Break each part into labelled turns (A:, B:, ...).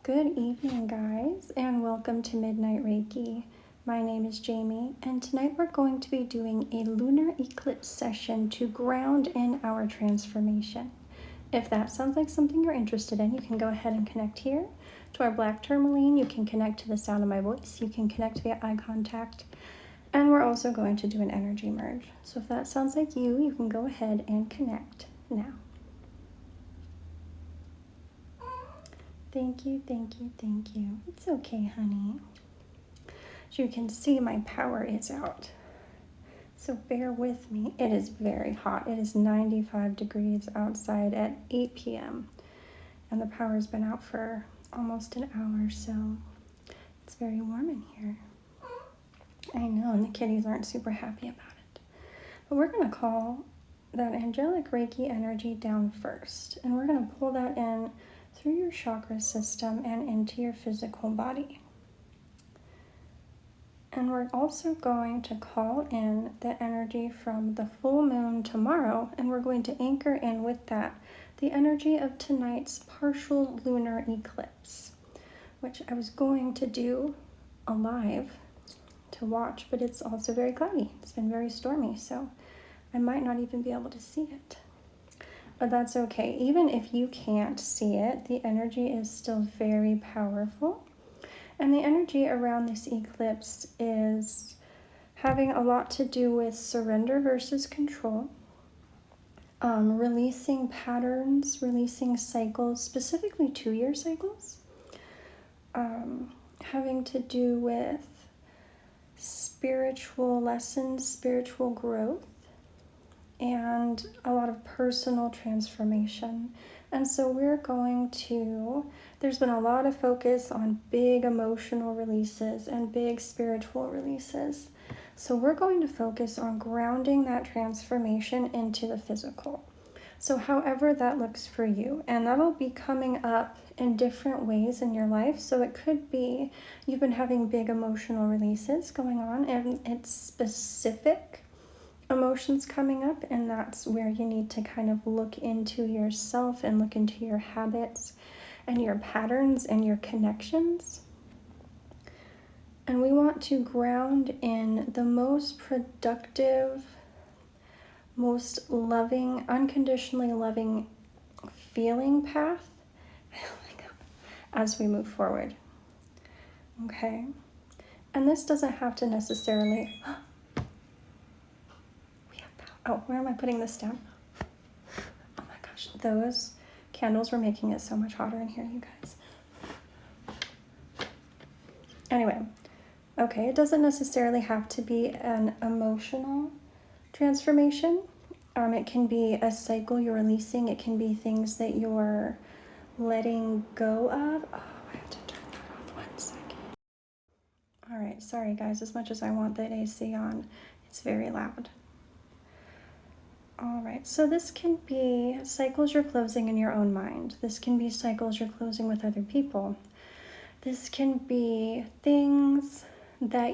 A: Good evening, guys, and welcome to Midnight Reiki. My name is Jamie, and tonight we're going to be doing a lunar eclipse session to ground in our transformation. If that sounds like something you're interested in, you can go ahead and connect here to our black tourmaline. You can connect to the sound of my voice. You can connect via eye contact, and we're also going to do an energy merge. So if that sounds like you can go ahead and connect now. Thank you, thank you, thank you. It's okay, honey. As you can see, my power is out. So bear with me. It is very hot. It is 95 degrees outside at 8 p.m. And the power's been out for almost an hour, so it's very warm in here. I know, and the kitties aren't super happy about it. But we're going to call that angelic Reiki energy down first. And we're going to pull that in through your chakra system and into your physical body. And we're also going to call in the energy from the full moon tomorrow, and we're going to anchor in with that the energy of tonight's partial lunar eclipse, which I was going to do a live to watch, but it's also very cloudy. It's been very stormy, so I might not even be able to see it. But that's okay. Even if you can't see it, the energy is still very powerful. And the energy around this eclipse is having a lot to do with surrender versus control, releasing patterns, releasing cycles, specifically 2-year cycles, having to do with spiritual lessons, spiritual growth, and a lot of personal transformation. And so there's been a lot of focus on big emotional releases and big spiritual releases. So we're going to focus on grounding that transformation into the physical. So however that looks for you, and that'll be coming up in different ways in your life. So it could be you've been having big emotional releases going on, and it's specific emotions coming up, and that's where you need to kind of look into yourself and look into your habits and your patterns and your connections. And we want to ground in the most productive, most loving, unconditionally loving feeling path as we move forward. Okay? And this doesn't have to necessarily... Oh, where am I putting this down? Oh my gosh, those candles were making it so much hotter in here, you guys. Anyway, okay, it doesn't necessarily have to be an emotional transformation. It can be a cycle you're releasing. It can be things that you're letting go of. Oh, I have to turn that off 1 second. All right, sorry guys, as much as I want that AC on, it's very loud. All right, so this can be cycles you're closing in your own mind. This can be cycles you're closing with other people. This can be things that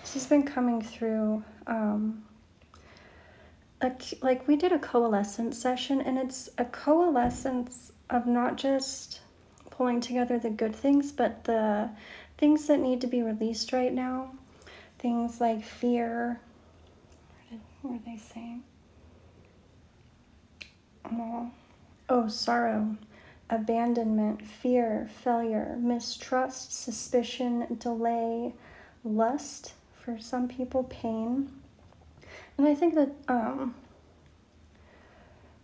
A: this has been coming through, like we did a coalescence session, and it's a coalescence of not just pulling together the good things, but the things that need to be released right now. Things like fear, what were they saying? Sorrow, abandonment, fear, failure, mistrust, suspicion, delay, lust, for some people, pain. And I think that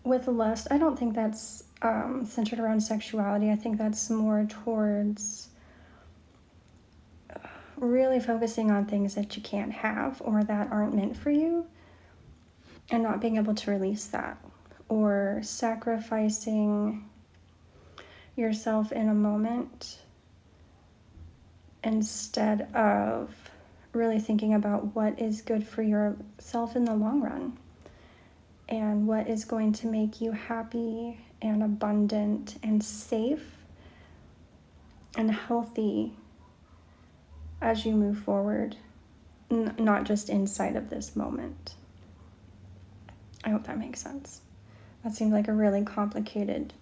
A: with lust, I don't think that's centered around sexuality. I think that's more towards really focusing on things that you can't have or that aren't meant for you, and not being able to release that, or sacrificing yourself in a moment instead of really thinking about what is good for yourself in the long run and what is going to make you happy and abundant and safe and healthy as you move forward, not just inside of this moment. I hope that makes sense. That seemed like a really complicated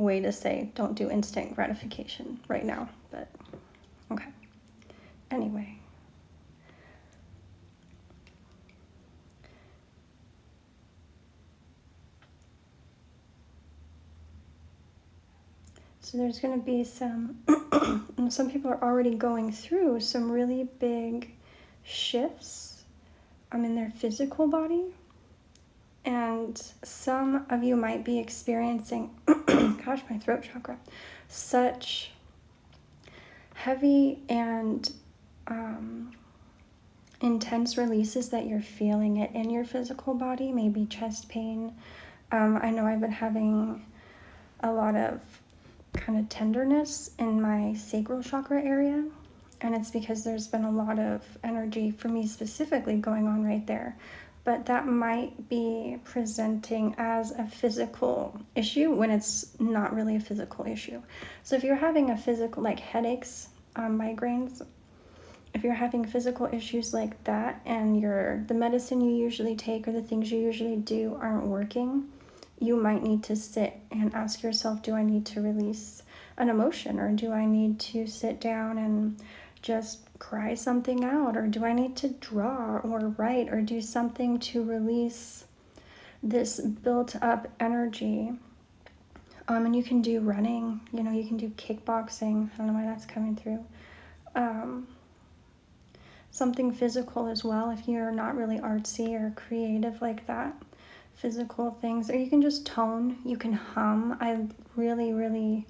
A: way to say don't do instant gratification right now, but okay. Anyway. So there's going to be some people are already going through some really big shifts in their physical body. And some of you might be experiencing, gosh, my throat chakra, such heavy and intense releases that you're feeling it in your physical body, maybe chest pain. I know I've been having a lot of kind of tenderness in my sacral chakra area, and it's because there's been a lot of energy for me specifically going on right there. But that might be presenting as a physical issue when it's not really a physical issue. So if you're having a physical, like headaches, migraines, if you're having physical issues like that and the medicine you usually take or the things you usually do aren't working, you might need to sit and ask yourself, do I need to release an emotion, or do I need to sit down and just cry something out, or do I need to draw or write or do something to release this built up energy? And you can do running, you can do kickboxing. I don't know why that's coming through. Something physical as well if you're not really artsy or creative like that. Physical things, or you can just tone, you can hum. I really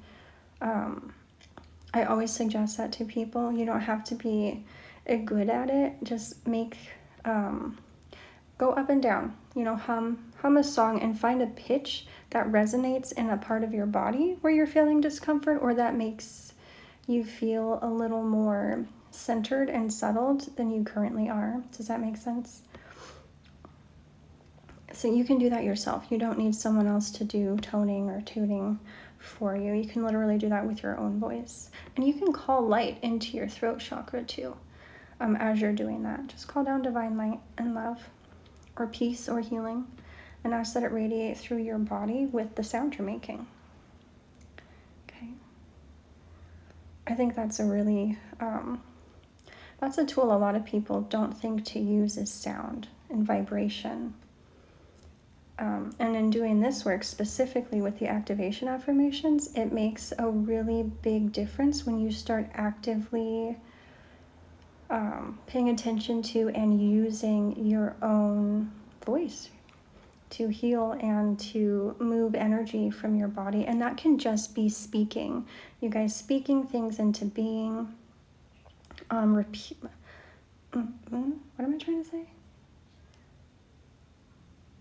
A: I always suggest that to people. You don't have to be good at it, just make go up and down, hum a song and find a pitch that resonates in a part of your body where you're feeling discomfort, or that makes you feel a little more centered and settled than you currently are. Does that make sense? So you can do that yourself. You don't need someone else to do toning or tuning for you. You can literally do that with your own voice. And you can call light into your throat chakra too as you're doing that. Just call down divine light and love or peace or healing and ask that it radiate through your body with the sound you're making. Okay. I think that's a really, that's a tool a lot of people don't think to use, is sound and vibration. And in doing this work, specifically with the activation affirmations, it makes a really big difference when you start actively paying attention to and using your own voice to heal and to move energy from your body. And that can just be speaking. You guys, speaking things into being. What am I trying to say?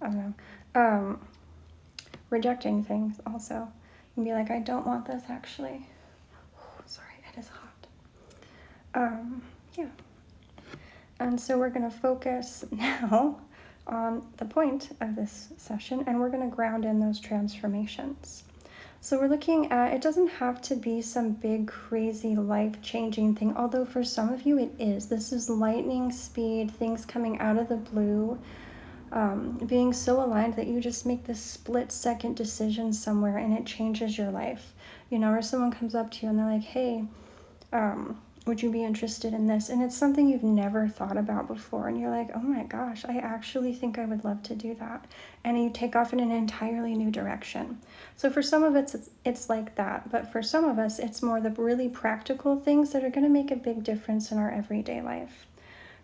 A: I don't know. Rejecting things also. You can be like, I don't want this actually. Sorry, it is hot. Yeah. And so we're going to focus now on the point of this session, and we're going to ground in those transformations. So we're looking at, it doesn't have to be some big, crazy, life-changing thing, although for some of you it is. This is lightning speed, things coming out of the blue. Being so aligned that you just make this split-second decision somewhere and it changes your life. Or someone comes up to you and they're like, hey, would you be interested in this? And it's something you've never thought about before. And you're like, oh my gosh, I actually think I would love to do that. And you take off in an entirely new direction. So for some of it's like that. But for some of us, it's more the really practical things that are going to make a big difference in our everyday life.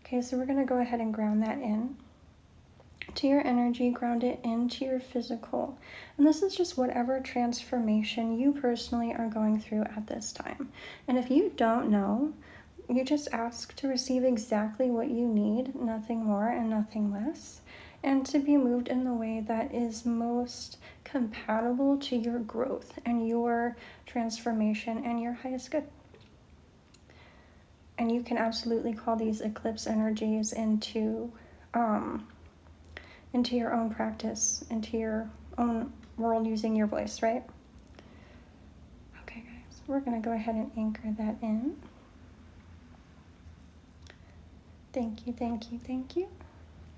A: Okay, so we're going to go ahead and ground that in to your energy, ground it into your physical. And this is just whatever transformation you personally are going through at this time. And if you don't know, you just ask to receive exactly what you need, nothing more and nothing less, and to be moved in the way that is most compatible to your growth and your transformation and your highest good. And you can absolutely call these eclipse energies into your own practice, into your own world using your voice, right? Okay, guys, we're going to go ahead and anchor that in. Thank you, thank you, thank you.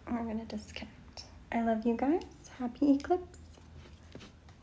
A: We're going to disconnect. I love you guys. Happy eclipse.